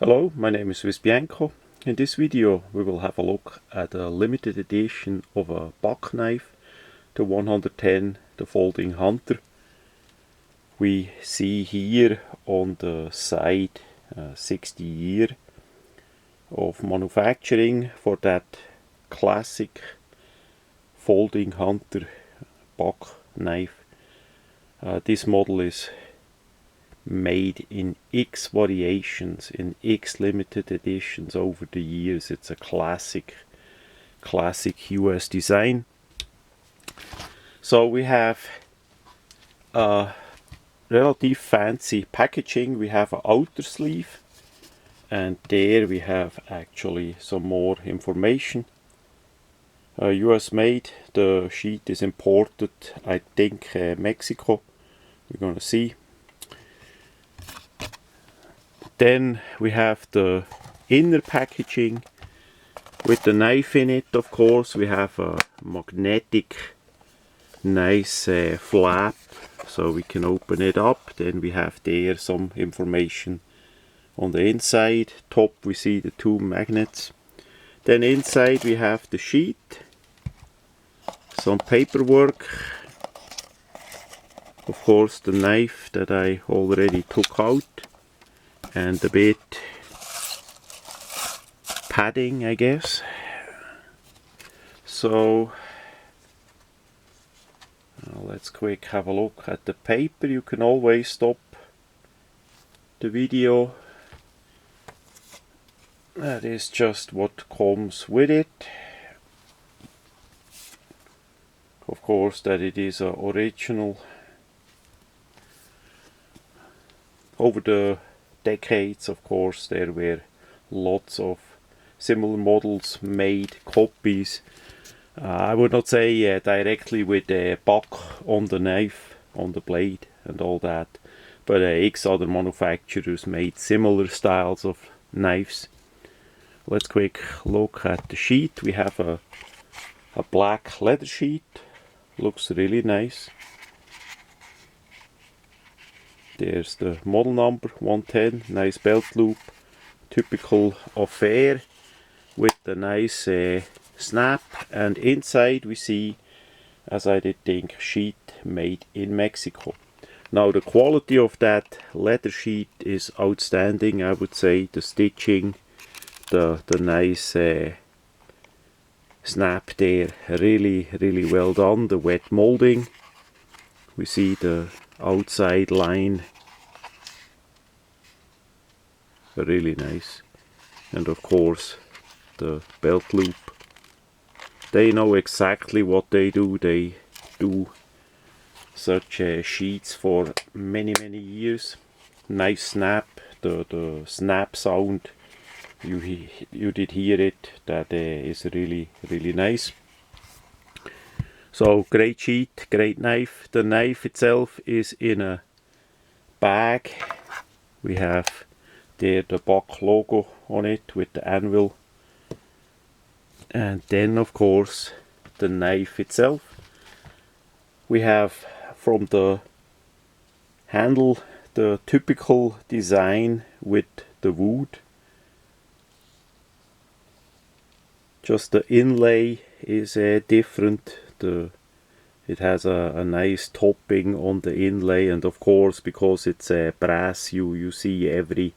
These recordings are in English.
Hello, my name is Bianco. In this video we will have a look at a limited edition of a buck knife, the 110, the Folding Hunter. We see here on the side 60 year of manufacturing for that classic Folding Hunter buck knife. This model is made in X variations, in X limited editions over the years. It's a classic US design. So we have a relative fancy packaging. We have an outer sleeve, and there we have actually some more information. US made. The sheath is imported, I think, Mexico. We're gonna see. Then we have the inner packaging with the knife in it. Of course, we have a magnetic nice flap, so we can open it up. Then we have there some information on the inside. Top we see the two magnets. Then inside we have the sheath, some paperwork, of course the knife that I already took out, and a bit padding, I guess. So let's quick have a look at the paper. You can always stop the video. That is just what comes with it. Of course that it is original. Over the decades, of course, there were lots of similar models made, copies. I would not say directly with a buck on the knife, on the blade and all that, but X other manufacturers made similar styles of knives. Let's quick look at the sheath. We have a black leather sheath, looks really nice. There's the model number 110, nice belt loop, typical affair with the nice snap, and inside we see, as I did think, sheath made in Mexico. Now the quality of that leather sheath is outstanding, I would say. The stitching, the nice snap there, really well done. The wet molding, we see the outside line, really nice. And of course the belt loop, they know exactly what they do. They do such sheets for many years. Nice snap, the snap sound, you did hear it, that is really nice. So great sheet, great knife. The knife itself is in a bag. We have there the buck logo on it with the anvil. And then of course the knife itself. We have from the handle the typical design with the wood. Just the inlay is different. It has a nice topping on the inlay, and of course because it's brass, you see every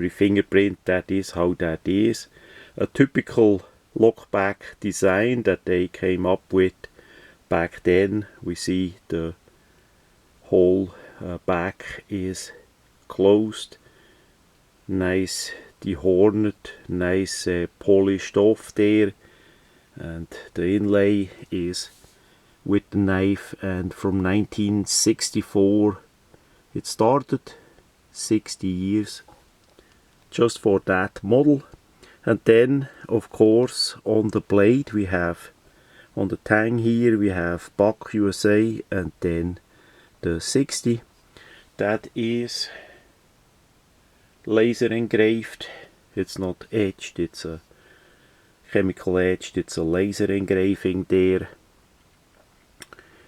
fingerprint. That is how that is. A typical lock back design that they came up with back then. We see the whole back is closed, nice dehorned, nice polished off there. And the inlay is with the knife, and from 1964 it started, 60 years just for that model. And then of course on the blade we have, on the tang here we have Buck USA, and then the 60, that is laser engraved. It's not etched, it's a chemical etched, it's a laser engraving there.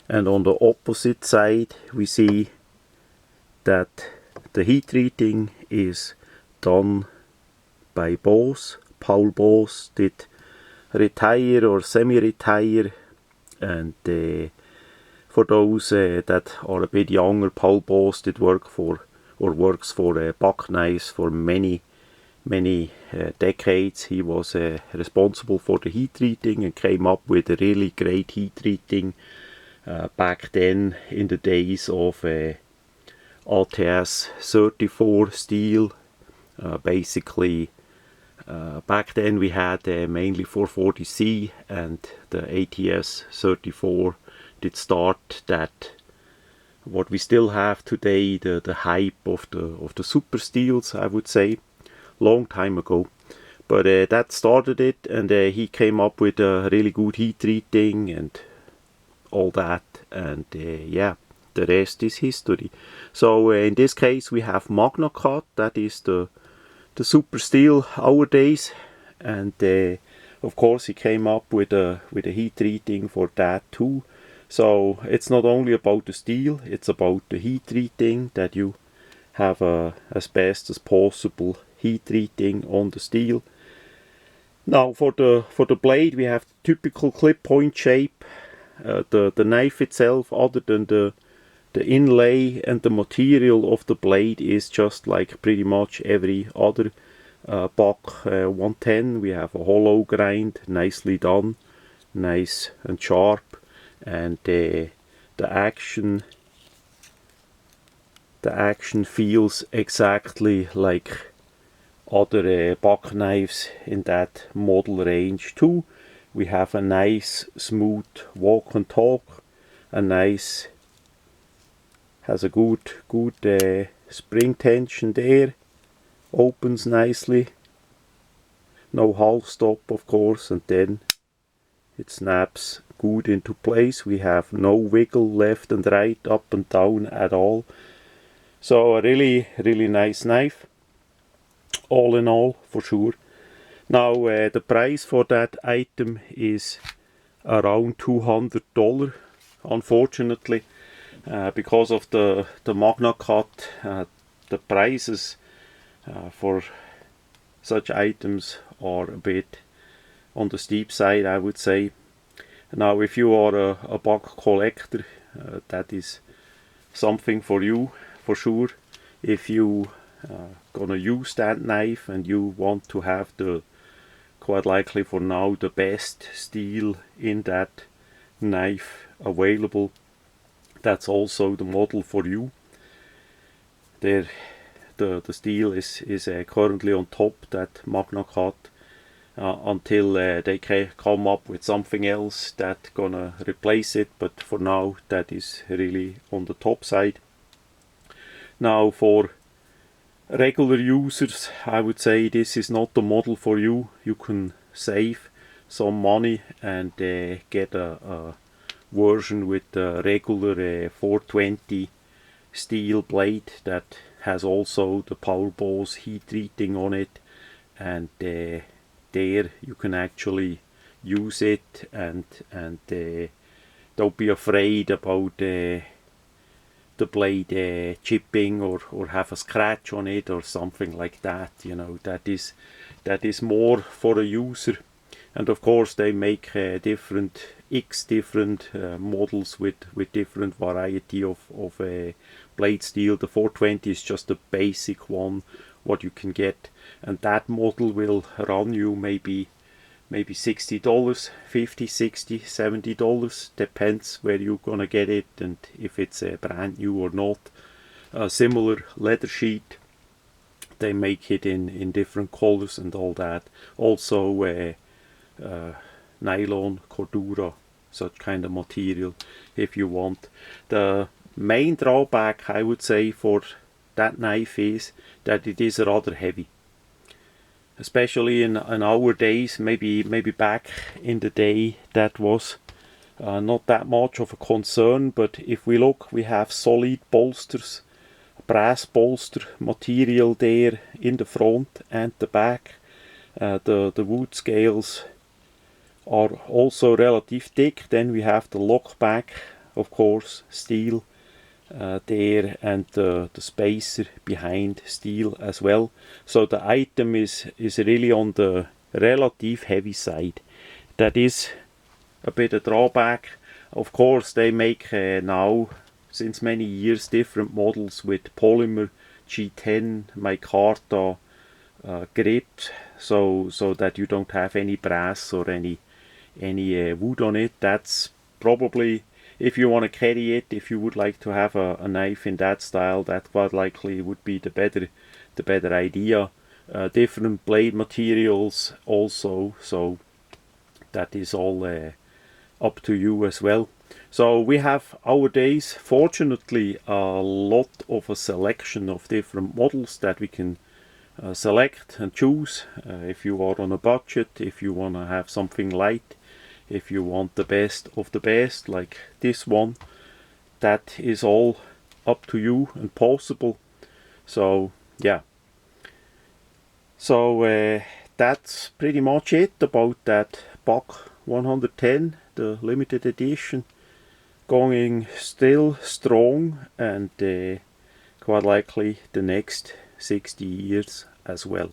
And on the opposite side we see that the heat treating is done by Bose. Paul Bose did retire or semi-retire, and for those that are a bit younger, Paul Bose did work for or works for buck knives for many decades. He was responsible for the heat treating and came up with a really great heat treating back then in the days of ATS 34 steel. Basically back then we had mainly 440C, and the ATS 34 did start that what we still have today, the hype of the super steels, I would say, long time ago. But that started it, and he came up with a really good heat treating and all that, and yeah, the rest is history. So in this case we have magnacut, that is the super steel our days, and of course he came up with a heat treating for that too. So it's not only about the steel, it's about the heat treating, that you have as best as possible heat treating on the steel. Now for the blade we have the typical clip point shape. The knife itself, other than the inlay and the material of the blade, is just like pretty much every other buck 110. We have a hollow grind, nicely done, nice and sharp, and the action feels exactly like other buck knives in that model range too. We have a nice smooth walk and talk, has a good spring tension there, opens nicely, no half stop of course, and then it snaps good into place. We have no wiggle left and right, up and down at all. So a really nice knife, all in all, for sure. Now the price for that item is around $200, unfortunately, because of the magnacut. The prices for such items are a bit on the steep side, I would say. Now if you are a buck collector, that is something for you for sure. If you gonna use that knife and you want to have the, quite likely for now, the best steel in that knife available, that's also the model for you. There, the steel is currently on top, that magnacut, until they come up with something else that gonna replace it, but for now that is really on the top side. Now for regular users, I would say this is not the model for you. You can save some money and get a version with the regular 420 steel blade that has also the Paul Bose heat treating on it, and there you can actually use it, and don't be afraid about the blade chipping or have a scratch on it or something like that. You know, that is more for a user. And of course they make different models with different variety of blade steel. The 420 is just the basic one what you can get, and that model will run you maybe $60, $50, $60, $70, depends where you're gonna get it and if it's brand new or not. A similar leather sheet, they make it in different colors and all that. Also nylon, cordura, such kind of material if you want. The main drawback, I would say, for that knife is that it is rather heavy. Especially in our days, maybe back in the day, that was not that much of a concern. But if we look, we have solid bolsters, brass bolster material there in the front and the back. The wood scales are also relatively thick. Then we have the lock back, of course, steel, there, and the spacer behind steel as well. So the item is really on the relative heavy side. That is a bit of drawback. Of course, they make now since many years different models with polymer, G10, micarta, grip, so that you don't have any brass or any wood on it. That's probably, if you want to carry it, if you would like to have a knife in that style, that quite likely would be the better idea. Different blade materials also, so that is all up to you as well. So we have nowadays, fortunately, a lot of a selection of different models that we can select and choose. If you are on a budget, if you want to have something light, if you want the best of the best like this one, that is all up to you and possible. So yeah, so that's pretty much it about that Buck 110, the limited edition, going still strong, and quite likely the next 60 years as well.